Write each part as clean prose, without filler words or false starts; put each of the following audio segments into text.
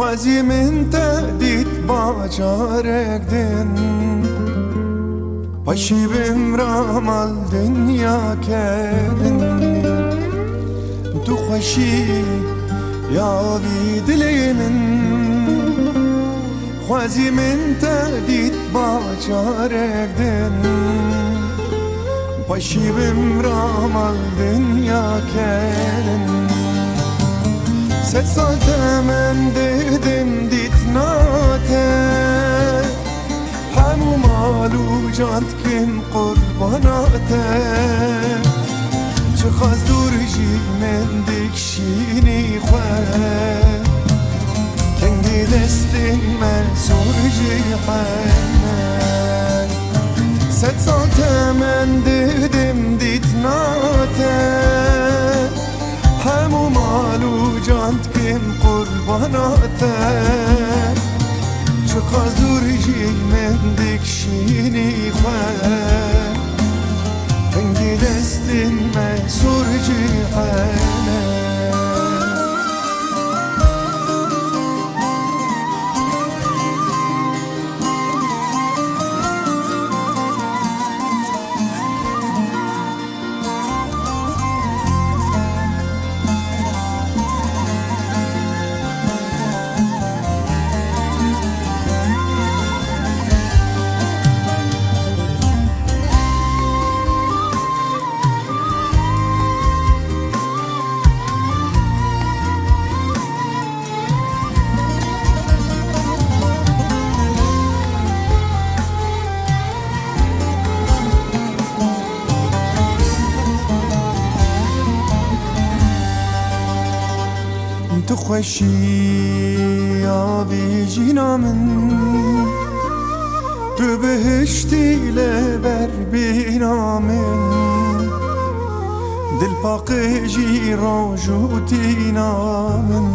خوازی من تهدید با جارک دن پاشی بم رامال دنیا کردن تو خوشی یاوی دلی من خوازی من تهدید با جارک دن پاشی بم رامال دنیا کردن ست سال من دیدم دیت ناته همو مالو جانت کن قرباناته چه خواست دور جی من دکشینی خواه کنگی دستین من سور جی حنن ست سال من دیدم دیت ناته همو مالو جانت کن قرباناته چه قازور جی من دکشینی خواه کنگی دستین محصور جی حنه تو خوشی آوی جینا من تو بهشتی لبر بینا من دل پاک جی روجوتینا من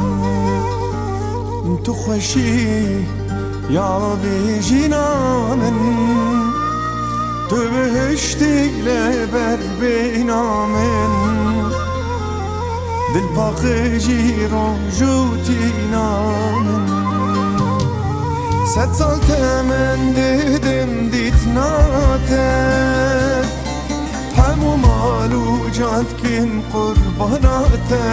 تو خوشی آوی جینا من تو بهشتی لبر بینا من دل پاک جیران جوتینا من ست سال من دیدم دیت ناته همو مالو جانت کن قرباناته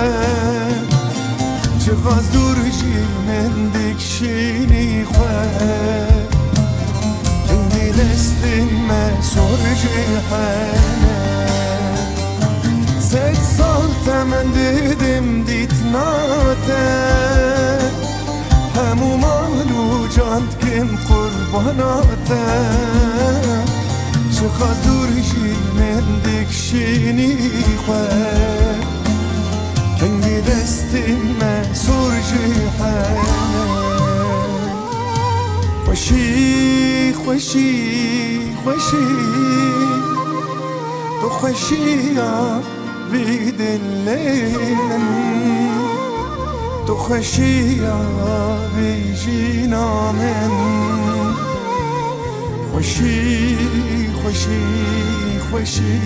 چه غاز دور جی من دکشینی خواه کنگی دستین محصور جی حنه ست سال من دیدم دیت ناته همو مالو جانت کن قرباناته چه خواست دور جی من دکشینی خواه کنگی دستین محصور جی حنه خوشی خوشی خوشی تو خوشی بدلن تو خوشی بجینا من خوشی خوشی خوشی